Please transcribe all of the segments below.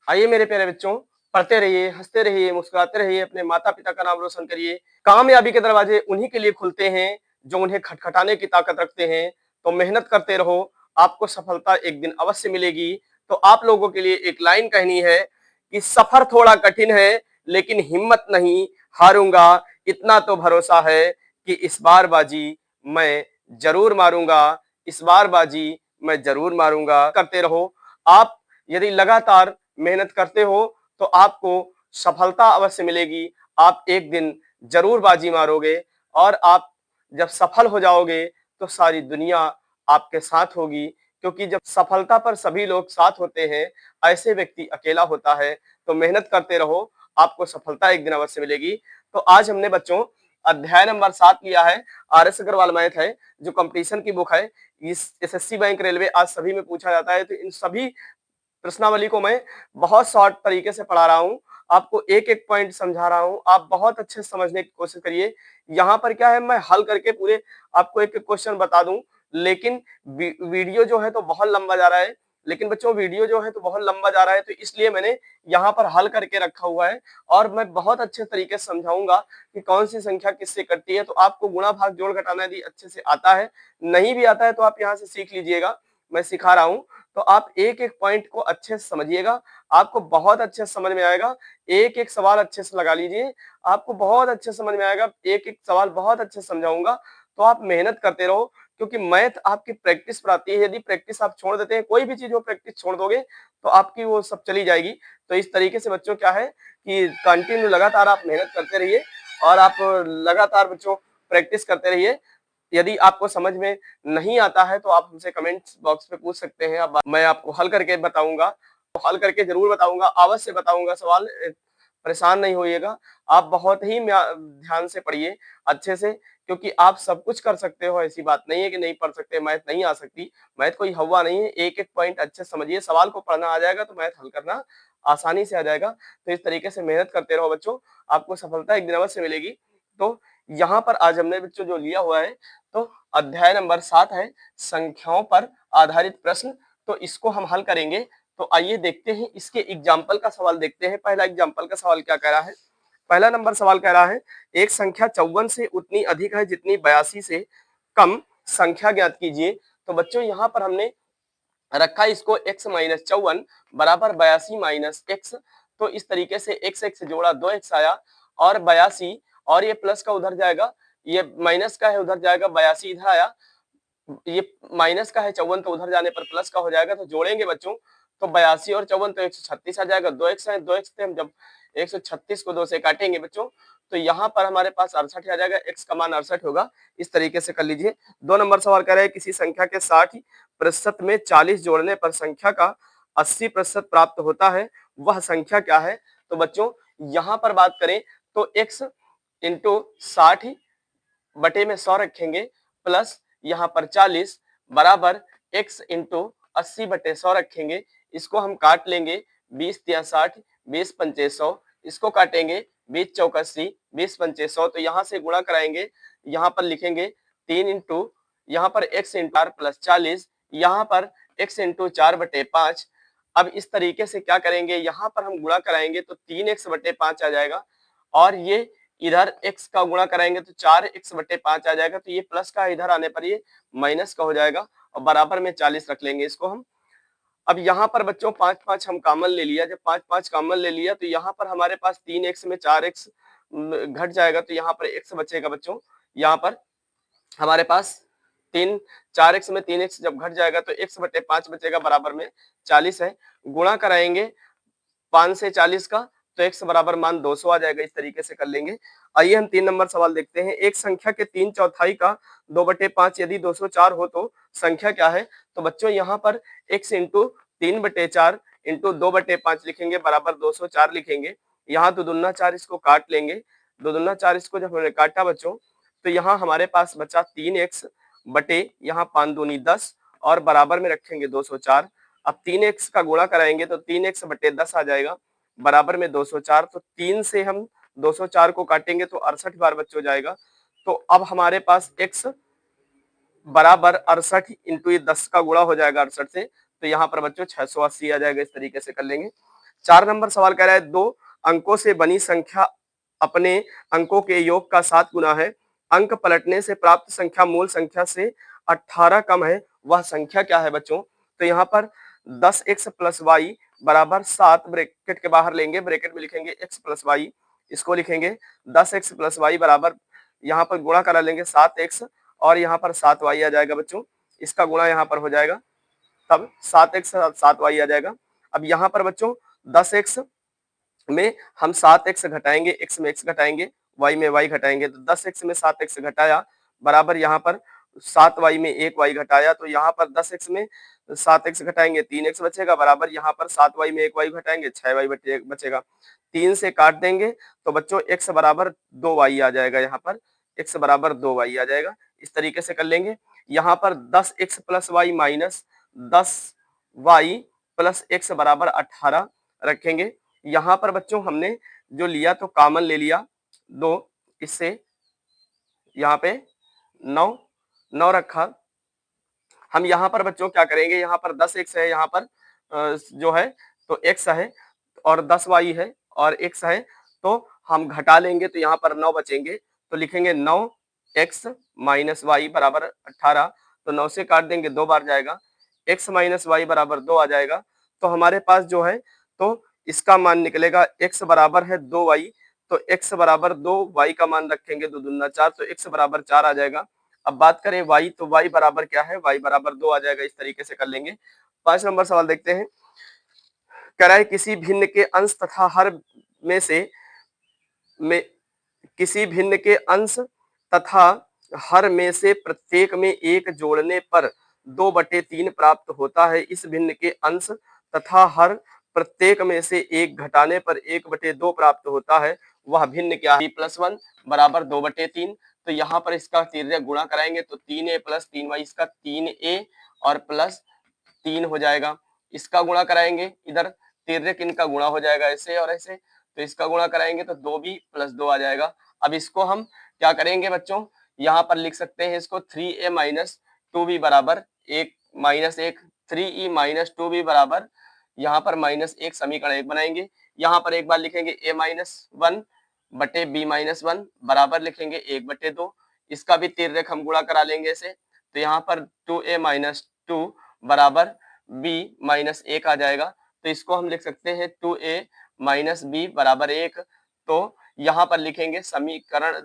आइए मेरे प्यारे बच्चों, पढ़ते रहिए, हँसते रहिए, मुस्कुराते रहिए, अपने माता-पिता का नाम रोशन करिए। कामयाबी के दरवाजे उन्हीं के लिए खुलते हैं, जो उन्हें खटखटाने की ताकत रखते हैं। तो मेहनत करते रहो, आपको सफलता एक दिन अवश्य मिलेगी। तो आप लोगों के लिए एक लाइन कहनी है कि सफर थोड़ा कठिन है, लेकिन हिम्मत नहीं, हारूँगा इतना तो भरोसा है कि इस बार बाजी मैं ज़रूर मारूँगा, इस बार बाजी मैं ज़रूर मारूँगा। करते रहो, आप यदि लगातार मेहनत करते हो तो आपको सफलता अवश्य मिलेगी। आप एक दिन जरूर बाजी मारोगे और आप जब सफल हो जाओगे तो सारी दुनिया आपके साथ होगी, क्योंकि जब सफलता पर सभी लोग साथ होते हैं, ऐसे व्यक्ति अकेला होता है। तो मेहनत करते रहो, आपको सफलता एक दिन अवश्य मिलेगी। तो आज हमने बच्चों अध्याय नंबर 7 लिया है, आर.एस. अग्रवाल मैथ है, जो कंपटीशन की बुक है। इस एसएससी बैंक रेलवे आज सभी में पूछा जाता है, तो इन सभी प्रश्नावली को मैं बहुत शॉर्ट तरीके से पढ़ा रहा हूँ, आपको एक-एक पॉइंट समझा रहा हूँ, आप बहुत अच्छे से समझने की कोशिश करिए। यहाँ पर क्या है, मैं हल करके पूरे आपको एक-एक क्वेश्चन बता दूँ, लेकिन वीडियो जो है तो बहुत लंबा जा रहा है। लेकिन बच्चों वीडियो जो है तो बहुत लंबा जा रहा है, तो इसलिए मैंने यहाँ पर हल करके रखा हुआ है और मैं बहुत अच्छे तरीके से समझाऊँगा कि कौन-सी संख्या किससे कटती है। तो आपको गुणा, भाग, जोड़, घटाना यदि अच्छे से आता है, नहीं भी आता है तो आप यहाँ से सीख लीजिएगा, मैं सिखा रहा हूँ। तो आप एक-एक पॉइंट को अच्छे से समझिएगा, आपको बहुत अच्छे से समझ में आएगा। एक-एक सवाल अच्छे से लगा लीजिए, आपको बहुत अच्छे से समझ में आएगा। एक-एक सवाल बहुत अच्छे से समझाऊँगा, तो आप मेहनत करते रहो, क्योंकि मैथ आपकी प्रैक्टिस पर आती है। यदि प्रैक्टिस आप छोड़ देते हैं, कोई भी चीज़ हो प्रैक्टिस छोड़ दोगे, तो आपकी वो सब चली जाएगी। तो इस तरीके से बच्चों क्या है कि कंटिन्यू लगातार आप मेहनत करते रहिए और आप लगातार बच्चों प्रैक्टिस करते रहिए। यदि आपको समझ में नहीं आता है तो आप हमसे कमेंट बॉक्स में पूछ सकते हैं। अब मैं आपको हल करके बताऊंगा, तो हल करके जरूर बताऊंगा, अवश्य बताऊंगा सवाल। परेशान नहीं होइएगा, आप बहुत ही ध्यान से पढ़िए अच्छे से, क्योंकि आप सब कुछ कर सकते हो। ऐसी बात नहीं है कि नहीं पढ़ सकते, मैथ नहीं आ सकती। मैथ कोई हवा नहीं है, एक एक पॉइंट अच्छे से समझिए, सवाल को पढ़ना आ जाएगा तो मैथ हल करना आसानी से आ जाएगा। तो इस तरीके से मेहनत करते रहो बच्चों, आपको सफलता एक दिन अवश्य मिलेगी। तो यहाँ पर आज हमने बच्चों जो लिया हुआ है, तो अध्याय नंबर 7 है, संख्याओं पर आधारित प्रश्न। तो इसको हम हल करेंगे। तो आइए देखते हैं, इसके एग्जाम्पल का सवाल देखते हैं। पहला एग्जाम्पल का सवाल क्या कह रहा है? पहला नंबर सवाल कह रहा है, एक संख्या 54 से उतनी अधिक है जितनी 82 से कम संख्या ज्ञात कीजिए। तो बच्चों यहाँ पर हमने रखा इसको x माइनस 54 बराबर 82 माइनस x। तो इस तरीके से x x जोड़ा 2x आया और 82, और ये प्लस का उधर जाएगा, ये माइनस का है उधर जाएगा, 82 इधर आया, ये माइनस का है 54 तो उधर जाने पर प्लस का हो जाएगा। तो जोड़ेंगे बच्चों तो 82 और 54 तो 136 आ जाएगा। 2x है, 2x से हम जब 136 को 2 से काटेंगे बच्चों, तो यहाँ पर हमारे पास 68 आ जाएगा, x का मान 68 होगा। इस तरीके से कर लीजिए। 2 नंबर सवाल कह रहे हैं, किसी संख्या के 60% में 40 जोड़ने पर संख्या का 80% प्राप्त होता है, वह संख्या क्या है? तो बच्चों यहाँ पर बात करें तो x इंटू 60 बटे में 100 रखेंगे, प्लस यहाँ पर 40 बराबर x इंटू 80 बटे 100 रखेंगे। इसको हम काट लेंगे, 20 तिया 60, 20 पंचे 100, इसको काटेंगे, 20 चौक 80, 20 पंचे 100। तो यहाँ से गुणा कराएंगे, यहाँ पर लिखेंगे 3 इंटू, यहाँ पर x इंटू 4 प्लस 40, यहाँ पर x इंटू 4 बटे 5। अब इस तरीके से क्या करेंगे, यहाँ पर हम गुणा कराएंगे तो 3x बटे 5 आ जाएगा, और ये इधर x का गुणा कराएंगे तो 4x बटे 5 आ जाएगा। तो ये प्लस का इधर आने पर ये माइनस का हो जाएगा, और बराबर में 40 रख लेंगे इसको हम। अब यहाँ पर बच्चों 5 हम कॉमन ले लिया, जब 5 कॉमन ले लिया तो यहाँ पर हमारे पास 3x में 4x घट जाएगा, तो यहाँ पर x बचेगा बच्चों। यहाँ पर हमारे पास 4x में 3x जब घट जाएगा तो x बटे 5 बचेगा, बराबर में 40 है। गुणा कराएंगे 5 से 40 का, तो x बराबर मान 200 आ जाएगा। इस तरीके से कर लेंगे। आइए हम 3 नंबर सवाल देखते हैं। एक संख्या के 3/4 का 2/5 यदि 204 हो तो संख्या क्या है? तो बच्चों यहाँ पर x इंटू 3/4 इंटू 2/5 लिखेंगे, बराबर 204 लिखेंगे। यहाँ 2 दूना 4, इसको काट लेंगे। 2 दूना 4, इसको जब हमने काटा बच्चों, तो यहाँ हमारे पास बचा 3x बटे यहाँ 5 दूनी 10, और बराबर में रखेंगे 204। अब 3x का गुणा कराएंगे तो 3x बटे 10 आ जाएगा, बराबर में 204। तो 3 से हम 204 को काटेंगे तो 68 बार बच्चों जाएगा। तो अब हमारे पास x बराबर 68 इंटू ये 10 का गुणा हो जाएगा 68 से, तो यहाँ पर बच्चों 680 आ जाएगा। इस तरीके से कर लेंगे। 4 नंबर सवाल कह रहा है 2 अंकों से बनी संख्या अपने अंकों के योग का 7 गुना है। अंक पलटने से प्राप्त संख्या मूल संख्या से 18 कम है, वह संख्या क्या है बच्चों? तो यहाँ पर 10x प्लस वाई बराबर 7 ब्रैकेट के बाहर लेंगे, ब्रैकेट में लिखेंगे x प्लस वाई, इसको लिखेंगे 10x प्लस वाई बराबर यहाँ पर गुणा करा लेंगे 7x और यहाँ पर 7y आ जाएगा बच्चों, इसका गुणा यहाँ पर हो जाएगा, तब 7x 7y आ जाएगा। अब यहाँ पर बच्चों 10x में हम 7x घटाएंगे, x में x घटाएंगे, y में y घटाएंगे, तो 10x में 7x घटाया बराबर यहाँ पर 7y में 1y घटाया, तो यहाँ पर 10x में 7x घटाएंगे 3x बचेगा बराबर यहाँ पर 7y में 1y घटाएंगे 6y बचेगा। 3 से काट देंगे तो बच्चों x बराबर 2y आ जाएगा, यहाँ पर x बराबर 2y आ जाएगा। इस तरीके से कर लेंगे। यहाँ पर 10x plus Y minus 10y plus x बराबर 18 रखेंगे। यहाँ पर बच्चों हमने जो लिया तो कॉमन ले लिया 2, इससे यहाँ पे 9 रखा। हम यहाँ पर बच्चों क्या करेंगे, यहाँ पर 10x है, यहाँ पर जो है तो x है और 10y है और x है, तो हम घटा लेंगे तो यहाँ पर 9 बचेंगे, तो लिखेंगे 9x माइनस वाई बराबर 18, तो 9 से काट देंगे 2 बार जाएगा, x माइनस वाई बराबर 2 आ जाएगा। तो हमारे पास जो है तो इसका मान निकलेगा x बराबर है 2y, तो x बराबर 2, y का मान रखेंगे 2 दूना 4, तो x बराबर 4 आ जाएगा। अब बात करें y, तो y बराबर क्या है, y बराबर 2 आ जाएगा। इस तरीके से कर लेंगे। 5 नंबर सवाल देखते हैं। कह रहा है किसी भिन्न के अंश तथा हर में से में किसी भिन्न के अंश तथा हर में से प्रत्येक में 1 जोड़ने पर 2/3 प्राप्त होता है। इस भिन्न के अंश तथा हर प्रत्येक में से 1 घटाने पर 1/2 प्राप्त होता है, वह भिन्न क्या है? +1 बराबर 2/3। तो यहाँ पर इसका तिर्यक गुणा कराएंगे तो 3a प्लस 3y, इसका 3a और प्लस 3 हो जाएगा। इसका गुणा कराएंगे, इधर तिर्यक इनका गुणा हो जाएगा ऐसे और ऐसे, तो इसका गुणा कराएंगे तो 2b प्लस 2 आ जाएगा। अब इसको हम क्या करेंगे बच्चों, यहाँ पर लिख सकते हैं इसको 3a माइनस 2b बराबर 1 माइनस 1, 3e माइनस 2b बराबर यहाँ पर -1, समीकरण 1 बनाएंगे। यहाँ पर एक बार लिखेंगे a माइनस 1 बटे b माइनस 1 बराबर लिखेंगे 1/2। इसका भी तिर्यक हम गुणा करा लेंगे ऐसे, तो यहाँ पर 2a माइनस 2 बराबर b माइनस 1 आ जाएगा। तो इसको हम लिख सकते हैं 2a माइनस b बराबर 1। तो यहाँ पर लिखेंगे समीकरण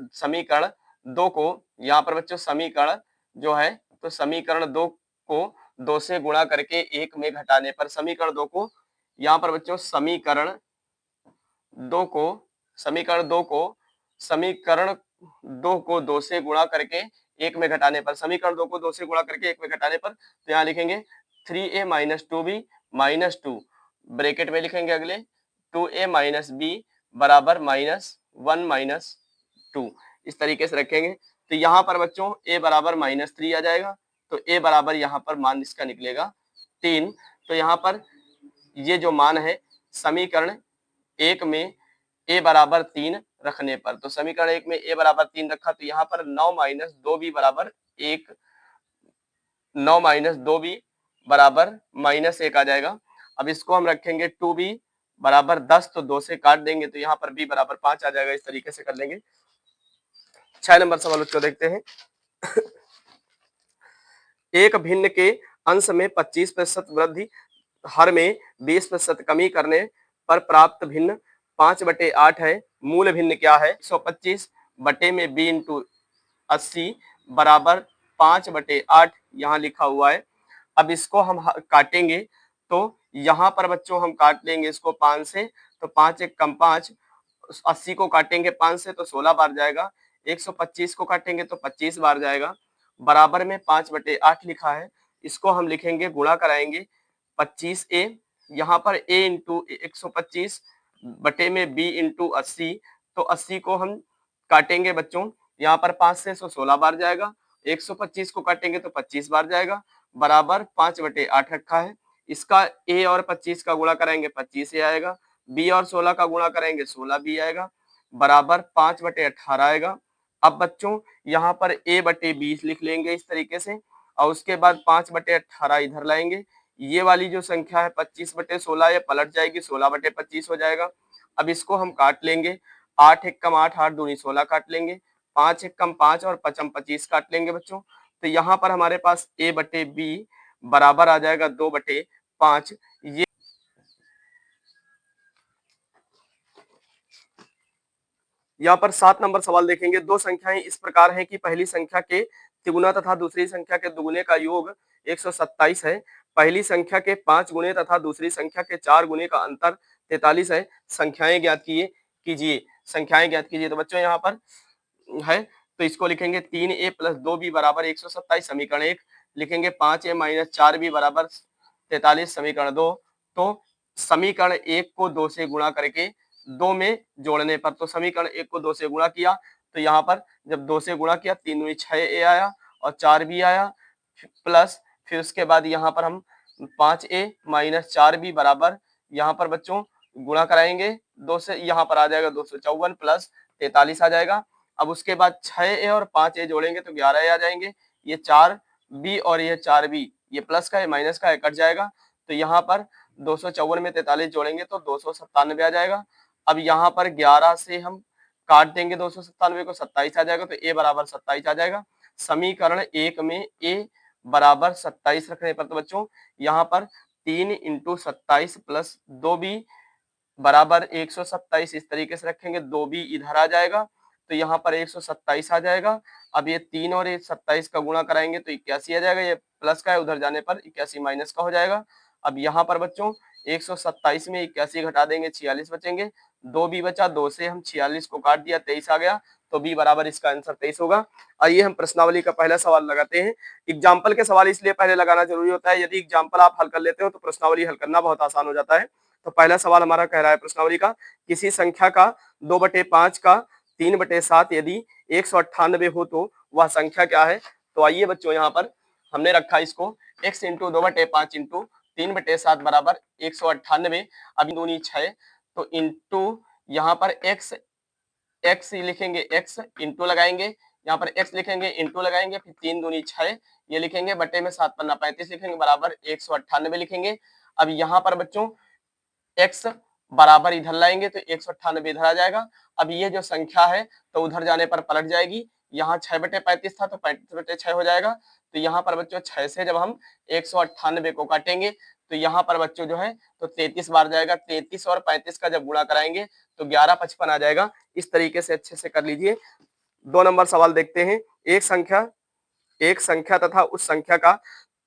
2 को, यहाँ पर बच्चों समीकरण जो है तो समीकरण 2 को 2 से गुणा करके 1 में घटाने पर, समीकरण 2 को यहाँ पर बच्चों समीकरण 2 को समीकरण 2 को 2 से गुणा करके 1 में घटाने पर, समीकरण 2 को 2 से गुणा करके 1 में घटाने पर, तो यहाँ लिखेंगे 3a minus 2b minus 2, bracket में लिखेंगे अगले 2a माइनस b बराबर -1 माइनस 2। इस तरीके से रखेंगे। तो यहाँ पर बच्चों a बराबर -3 आ जाएगा, तो a बराबर यहाँ पर मान इसका निकलेगा 3। तो यहाँ पर ये जो मान है समीकरण 1 में a बराबर 3 रखने पर, तो समीकरण 1 में a बराबर 3 रखा, तो यहाँ पर 9 माइनस 2b बराबर 1, 9 माइनस 2b बराबर -1 आ जाएगा। अब इसको हम रखेंगे 2b बराबर 10, तो 2 से काट देंगे तो यहाँ पर b बराबर 5 आ जाएगा। इस तरीके से कर लेंगे। 6 नंबर सवाल उसको देखते हैं। एक भिन्न के अंश में 25% वृद्धि, हर में 20% कमी करने पर प्राप्त भिन्न 5/8 है। मूल भिन्न क्या है? 125 बटे में b इंटू 80 बराबर 5/8 यहाँ लिखा हुआ है। अब इसको हम काटेंगे तो यहाँ पर बच्चों हम काट लेंगे इसको 5 से, तो 5 एक कम 5, 80 को काटेंगे 5 से तो 16 बार जाएगा, 125 को काटेंगे तो 25 बार जाएगा, बराबर में 5/8 लिखा है। इसको हम लिखेंगे, गुणा कराएंगे 25a, यहाँ पर a इंटू 125 बटे में b इंटू 80, तो 80 को हम काटेंगे बच्चों, यहाँ पर 5 से 16 बार जाएगा, 125 को काटेंगे तो 25 बार जाएगा, बराबर 5/8 रखा है। इसका a और 25 का गुणा कराएंगे 25 आएगा, b और 16 का गुणा करेंगे 16b आएगा, बराबर 5/18 आएगा। अब बच्चों यहाँ पर a/20 लिख लेंगे इस तरीके से, और उसके बाद 5/18 इधर लाएंगे, ये वाली जो संख्या है 25/16 ये पलट जाएगी, 16/25 हो जाएगा। अब इसको हम काट लेंगे, 8 एकम 8, 8 दूनी 16 काट लेंगे, 5 एकम 5 और 5 25 काट लेंगे बच्चों। तो यहाँ पर हमारे पास a/b बराबर आ जाएगा 2/5। ये यहाँ पर 7 नंबर सवाल देखेंगे। दो संख्याएं इस प्रकार हैं कि पहली संख्या के तिगुना तथा दूसरी संख्या के दुगुने का योग 127 है। पहली संख्या के 5 गुणे तथा दूसरी संख्या के 4 गुणे का अंतर 43 है। संख्याएं ज्ञात कीजिए। संख्याएं ज्ञात कीजिए। तो बच्चों यहाँ पर है, तो इसको लिखेंगे 3a + 2b बराबर 127 समीकरण 1, लिखेंगे 5a - 4b बराबर 43 समीकरण 2। तो समीकरण 1 को 2 से गुणा करके 2 में जोड़ने पर, तो समीकरण 1 को 2 से गुणा किया तो यहाँ पर जब 2 से गुणा किया 3 दूनी 6a आया और 4b आया, प्लस फिर उसके बाद यहाँ पर हम 5a - 4b बराबर यहाँ पर बच्चों गुणा कराएंगे 2 से, यहाँ पर आ जाएगा 254 प्लस 43 आ जाएगा। अब उसके बाद 6a और 5a जोड़ेंगे तो 11a आ जाएंगे। ये 4b और ये 4b, ये प्लस का है माइनस का है, कट जाएगा। तो यहाँ पर 254 में 43 जोड़ेंगे तो 297 आ जाएगा। अब यहाँ पर 11 से हम काट देंगे 297 को, 27 आ जाएगा। तो a बराबर 27 आ जाएगा। समीकरण 1 में a बराबर 27 रखने पर तो बच्चों यहाँ पर 3 × 27 प्लस 2b बराबर 127 इस तरीके से रखेंगे, 2b इधर आ जाएगा तो यहाँ पर 127 आ जाएगा। अब ये 3 और 27 का गुणा कराएंगे तो 81 आ जाएगा। ये प्लस का है, उधर जाने पर 81 माइनस का हो जाएगा। अब यहाँ पर बच्चों 127 में 81 घटा देंगे, 46 बचेंगे। 2b बचा, 2 से हम 46 को काट दिया, 23 आ गया। तो b बराबर इसका आंसर 23 होगा। आइए हम प्रश्नावली का पहला सवाल लगाते हैं। एग्जाम्पल के सवाल इसलिए पहले लगाना जरूरी होता है, यदि एग्जाम्पल आप हल कर लेते हो तो प्रश्नावली हल करना बहुत आसान हो जाता है। तो पहला सवाल हमारा कह रहा है प्रश्नावली का, किसी संख्या का 2/5 का 3/7 यदि 198 हो तो वह संख्या क्या है। तो आइए बच्चों यहाँ पर हमने रखा इसको x × 2/5 × 3/7 बराबर 198। अभी दूनी 6 तो इंटू यहाँ पर x लिखेंगे, x इंटू लगाएंगे, यहाँ पर x लिखेंगे इंटू लगाएंगे, फिर 3 दूनी 6 ये लिखेंगे, बटे में 7 पन्ना 35 लिखेंगे, बराबर 198 लिखेंगे। अब यहाँ पर बच्चों x बराबर इधर लाएंगे तो 198 इधर आ जाएगा। अब ये जो संख्या है तो उधर जाने पर पलट जाएगी। यहाँ 6/35 था तो 35/6 हो जाएगा। तो यहाँ पर बच्चों 6 से जब हम 198 को काटेंगे तो यहाँ पर बच्चों जो है तो 33 बार जाएगा। 33 और 35 का जब गुणा कराएंगे तो 1155 आ जाएगा। इस तरीके से अच्छे से कर लीजिए। 2 नंबर सवाल देखते हैं। एक संख्या तथा उस संख्या का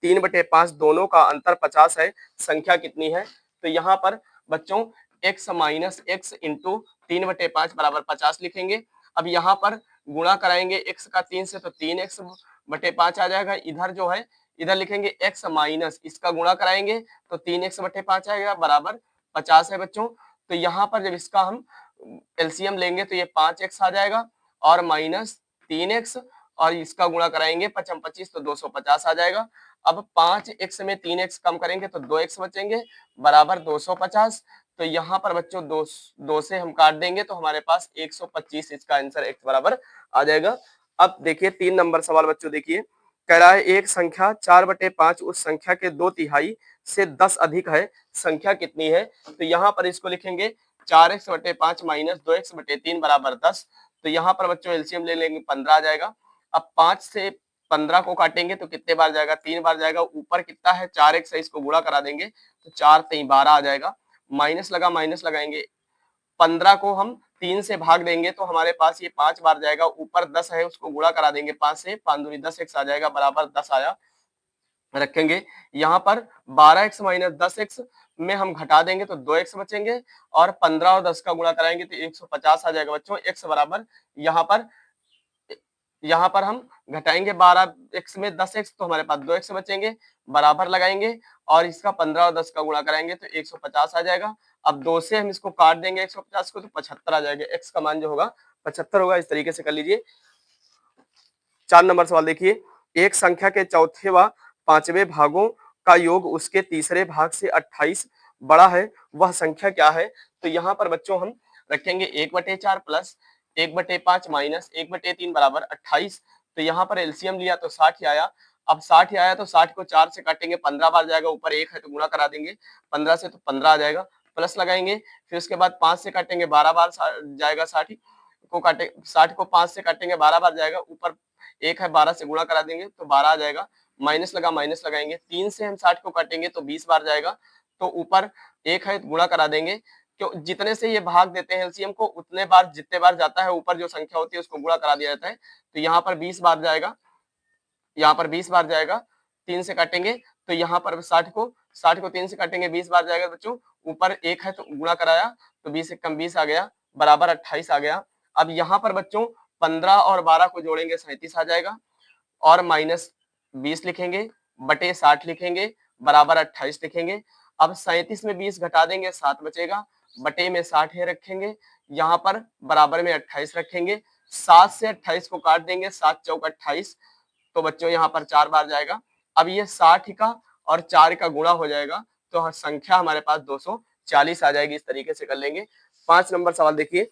3/5 दोनों का अंतर 50 है, संख्या कितनी है। तो यहाँ पर बच्चों x - x इंटू 3/5 बराबर 50 लिखेंगे। अब यहाँ पर गुणा कराएंगे x का 3 से तो 3x/5 आ जाएगा। इधर जो है इधर लिखेंगे x माइनस इसका गुणा कराएंगे तो 3x/5 आएगा, बराबर 50 है बच्चों। तो यहाँ पर जब इसका हम एलसीएम लेंगे तो ये 5x आ जाएगा और माइनस 3x और इसका गुणा कराएंगे 5 × 25 तो 250 आ जाएगा। अब 5x में 3x कम करेंगे तो 2x बचेंगे, बराबर 250। तो यहाँ पर बच्चों 2 से हम काट देंगे तो हमारे पास 125 इसका आंसर x बराबर आ जाएगा। अब देखिए 3 नंबर सवाल बच्चों देखिए, कह रहा है एक संख्या 4/5 उस संख्या के 2/3 से 10 अधिक है, संख्या कितनी है। तो यहाँ पर इसको लिखेंगे 4x/5 - 2x/3 बराबर 10। तो यहाँ पर बच्चों एलसीएम ले लेंगे, 15 आ जाएगा। अब 5 से 15 को काटेंगे तो कितने बार जाएगा, 3 बार जाएगा। ऊपर कितना है 4x है, इसको गुणा करा देंगे तो 4 × 3 = 12 आ जाएगा। माइनस लगाएंगे, 15 को हम 3 से भाग देंगे तो हमारे पास ये 5 बार जाएगा। ऊपर 10 है उसको गुणा करा देंगे 5 से, 5 दूनी 10x आ जाएगा, बराबर 10 आया। रखेंगे यहाँ पर 12x - 10x में हम घटा देंगे तो 2x बचेंगे और 15 और 10 का गुणा कराएंगे तो 150 आ जाएगा बच्चों। x बराबर यहाँ पर हम घटाएंगे 12x में 10x तो हमारे पास 2x बचेंगे, बराबर लगाएंगे और इसका 15 और 10 का गुणा कराएंगे तो 150 आ जाएगा। अब 2 से हम इसको काट देंगे 150 को तो 75 आ जाएगा। x का मान जो होगा 75 होगा। इस तरीके से कर लीजिए। 4 नंबर सवाल देखिए, एक संख्या के चौथे व पांचवें भागों का योग उसके तीसरे भाग से 28 बड़ा है, वह संख्या क्या है। तो यहाँ पर बच्चों हम रखेंगे 1/4 प्लस 1/5 माइनस 1/3 बराबर 28। तो यहाँ पर एलसीएम लिया तो 60 आया। अब 60 ही आया तो 60 को 4 से काटेंगे 15 बार जाएगा, ऊपर 1 है तो गुणा करा देंगे 15 से तो 15 आ जाएगा, प्लस लगाएंगे। फिर उसके बाद 5 से काटेंगे 12 बार जाएगा, 60 को 5 से काटेंगे 12 बार जाएगा, ऊपर 1 है 12 से गुणा करा देंगे तो 12 आ जाएगा, माइनस लगाएंगे। 3 से हम 60 को काटेंगे तो 20 बार जाएगा, तो ऊपर 1 है गुणा करा देंगे। क्यों, जितने से ये भाग देते हैं एलसीएम को, उतने बार जितने बार जाता है ऊपर जो संख्या होती है उसको गुणा करा दिया जाता है। तो यहाँ पर 20 बार जाएगा, यहाँ पर 20 बार जाएगा, 3 से काटेंगे तो यहाँ पर 60 को 3 से काटेंगे 20 बार जाएगा बच्चों, ऊपर 1 है तो गुणा कराया तो 20 एक कम 20 आ गया, बराबर 28 आ गया। अब यहाँ पर बच्चों 15 और 12 को जोड़ेंगे 37 आ जाएगा, और माइनस 20 लिखेंगे बटे 60 लिखेंगे बराबर 28 लिखेंगे। अब 37 में 20 घटा देंगे 7 बचेगा, बटे में 60 है रखेंगे, यहाँ पर बराबर में 28 रखेंगे। 7 से 28 को काट देंगे, 7 चौक 28, तो बच्चों यहाँ पर 4 बार जाएगा। अब ये 60 का और 4 का गुणा हो जाएगा, तो संख्या हमारे पास 240 आ जाएगी। इस तरीके से कर लेंगे। 5 नंबर सवाल देखिए,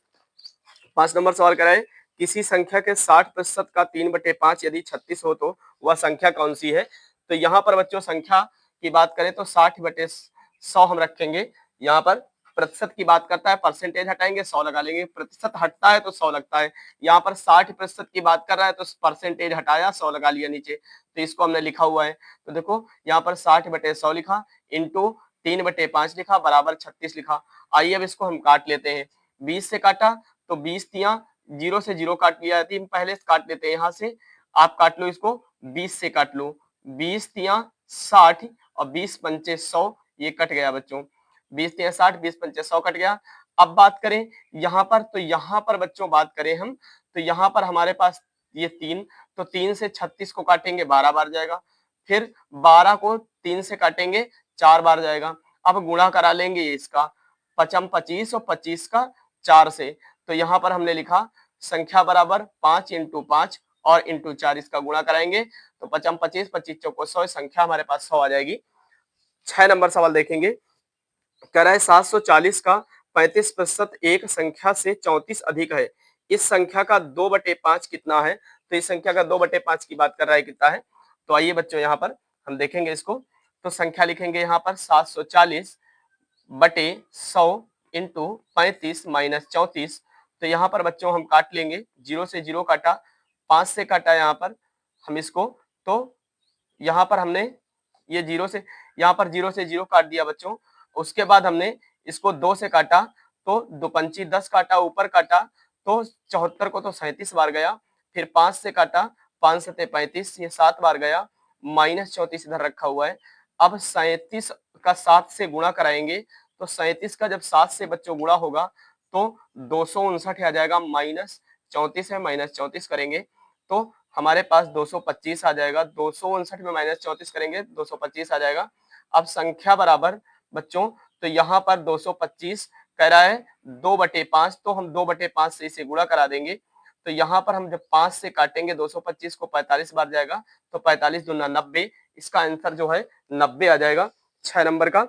5 नंबर सवाल कराए, किसी संख्या के 60% का 3/5 यदि 36 हो तो वह संख्या कौन सी है। तो यहाँ पर बच्चों संख्या की बात करें तो 60/100 हम रखेंगे। यहाँ पर प्रतिशत की बात करता है, परसेंटेज हटाएंगे 100 लगा लेंगे, प्रतिशत हटता है तो 100 लगता है। यहाँ पर 60% की बात कर रहा है तो परसेंटेज हटाया 100 लगा लिया नीचे, तो इसको हमने लिखा हुआ है। तो देखो यहाँ पर 60/100 लिखा, इंटू 3/5 लिखा, बराबर 36 लिखा। आइए अब इसको हम काट लेते हैं। 20 से काटा तो 20 तिया 0 से 0 काट लिया, पहले काट लेते हैं यहाँ से, आप काट लो इसको, 20 से काट लो, 20 तिया 60 और 20 पंचे 100, ये कट गया बच्चों, 20 तिया 60, 20 पंचे 100 कट गया। अब बात करें यहाँ पर, तो यहाँ पर बच्चों बात करें हम, तो यहाँ पर हमारे पास ये 3, तो 3 से 36 को काटेंगे 12 बार जाएगा, फिर 12 को 3 से काटेंगे 4 बार जाएगा। अब गुणा करा लेंगे इसका, 5 25 और 25 का 4 से, तो यहाँ पर हमने लिखा संख्या बराबर 5 इंटू 5 और इंटू 4, इसका गुणा कराएंगे तो 5 25, 25 चौको 100, संख्या हमारे पास 100 आ जाएगी। 6 नंबर सवाल देखेंगे, कह रहा है 740 का 35% एक संख्या से 34 अधिक है, इस संख्या का 2/5 कितना है। तो इस संख्या का 2/5 की बात कर रहा है, कितना है। तो आइए बच्चों यहाँ पर हम देखेंगे इसको, तो संख्या लिखेंगे यहाँ पर 740/100 इंटू 35 माइनस 34। तो यहाँ पर बच्चों हम काट लेंगे, 0 से 0 काटा, 5 से काटा यहाँ पर हम इसको, तो यहाँ पर हमने ये 0 से, यहाँ पर 0 से 0 काट दिया बच्चों। उसके बाद हमने इसको 2 से काटा, तो 2 पंची 10 काटा, ऊपर काटा तो 74 को तो 37 बार गया, फिर 5 से काटा, 5 सते 35, ये 7 बार गया, माइनस 34 इधर रखा हुआ है। अब 37 का 7 से गुणा कराएंगे, तो 37 का जब 7 से बच्चों गुणा होगा तो 259 आ जाएगा, माइनस 34 है, माइनस 34 करेंगे तो हमारे पास 225 आ जाएगा। 259 में माइनस 34 करेंगे 225 आ जाएगा। अब संख्या बराबर बच्चों, तो यहाँ पर 225 कह रहा है 2/5, तो हम 2/5 से इसे गुणा करा देंगे। तो यहाँ पर हम जब 5 से काटेंगे 225 को 45 बार जाएगा, तो 45 दूना 90, इसका आंसर जो है 90 आ जाएगा 6 नंबर का।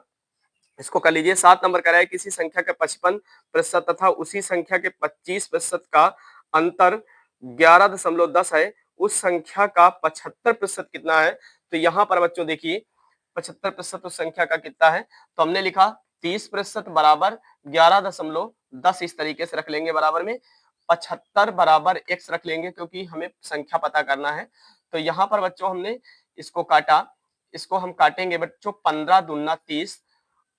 इसको कर लीजिए। 7 नंबर कह रहा है किसी संख्या के 55% तथा उसी संख्या के 25% का अंतर 11.10 है, उस संख्या का 75% कितना है। तो यहाँ पर बच्चों देखिए 75% उस संख्या का कितना है, तो हमने लिखा 30% बराबर 11.10, इस तरीके से रख लेंगे बराबर में, 75 बराबर x रख लेंगे क्योंकि हमें संख्या पता करना है। तो यहाँ पर बच्चों हमने इसको काटा, इसको हम काटेंगे बच्चों, 15 दूना 30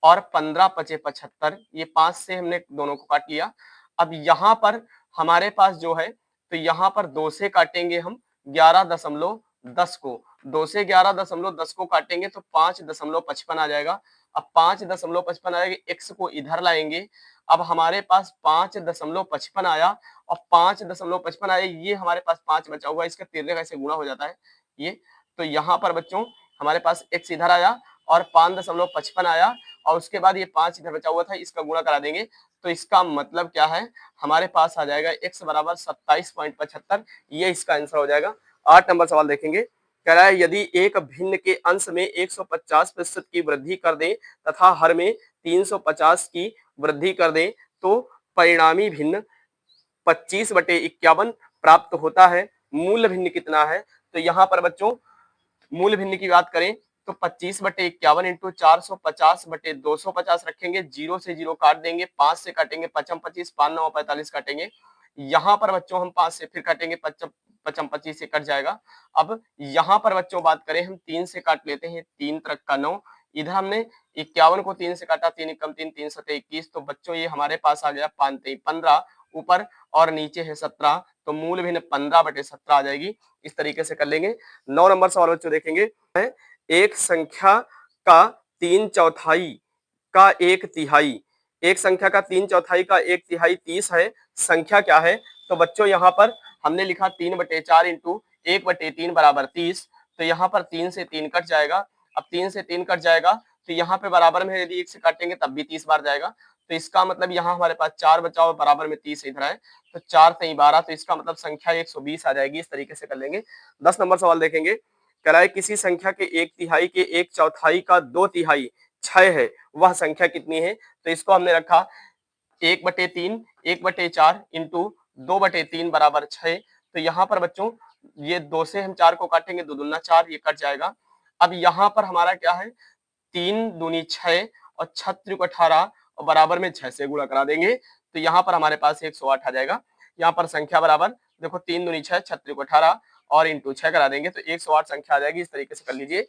और 15 पचे 75, ये 5 से हमने दोनों को काट लिया। अब यहाँ पर हमारे पास जो है, तो यहाँ पर 2 से काटेंगे हम 11.10 को, 2 से 11.10 को काटेंगे तो 5.55 आ जाएगा। अब 5.55 आएगा, x को इधर लाएंगे, अब हमारे पास 5.55 आया और 5.55 आया, ये हमारे पास 5 बचा हुआ, इसका तिरले कैसे गुणा हो जाता है ये। तो यहाँ पर बच्चों हमारे पास x इधर आया और 5.55 आया, और उसके बाद ये 5 इधर बचा हुआ था, इसका गुणा करा देंगे। तो इसका मतलब क्या है, हमारे पास आ जाएगा x बराबर 27.75, ये इसका आंसर हो जाएगा। 8 नंबर सवाल देखेंगे, कह रहा है यदि एक भिन्न के अंश में 150% की वृद्धि कर दें तथा हर में 350 की वृद्धि कर दें तो परिणामी भिन्न 25/51 प्राप्त होता है, मूल भिन्न कितना है। तो यहाँ पर बच्चों मूल भिन्न की बात करें तो 25/51 इंटू 450/250 रखेंगे, 0 से 0 काट देंगे, 5 से काटेंगे पचम 25, 5 9 45 काटेंगे। यहाँ पर बच्चों हम 5 से फिर काटेंगे, पचम पचम 25 से कट जाएगा। अब यहाँ पर बच्चों बात करें हम 3 से काट लेते हैं, 3 त्रिक का 9, इधर हमने 51 को 3 से काटा, 3 एकम 3, 3 सते 21, तो बच्चों ये हमारे पास आ गया 5 3 15, ऊपर और नीचे है 17, तो मूल भिन्न 15/17 आ जाएगी। इस तरीके से कर लेंगे। 9 नंबर सवाल बच्चों देखेंगे, एक संख्या का 3/4 का 1/3, एक संख्या का 3/4 का 1/3 30 है, संख्या क्या है? तो बच्चों यहाँ पर हमने लिखा 3/4 इंटू 1/3 बराबर 30, तो यहाँ पर 3 से 3 कट जाएगा। अब 3 से 3 कट जाएगा तो यहाँ पे बराबर में यदि 1 से काटेंगे तब भी 30 बार जाएगा, तो इसका मतलब यहाँ हमारे पास 4 बचा और बराबर में 30 इधर है, तो 4 3 12, तो इसका मतलब संख्या 120 आ जाएगी। इस तरीके से कर लेंगे। 10 नंबर सवाल देखेंगे, कराए किसी संख्या के 1/3 के 1/4 का 2/3 6 है, वह संख्या कितनी है? तो इसको हमने रखा 1/3 1/4 इंटू 2/3 बराबर 6, तो यहाँ पर बच्चों ये 2 से हम 4 को काटेंगे, 2 दूना 4, ये कट जाएगा। अब यहाँ पर हमारा क्या है, 3 दूनी 6 और 6 त्रिक 18 और बराबर में 6 से गुणा करा देंगे, तो यहाँ पर हमारे पास 108 आ जाएगा। यहाँ पर संख्या बराबर देखो 3 दूनी 6, 6 त्रिक 18 और इंटू 6 करा देंगे तो 108 संख्या आ जाएगी। इस तरीके से कर लीजिए।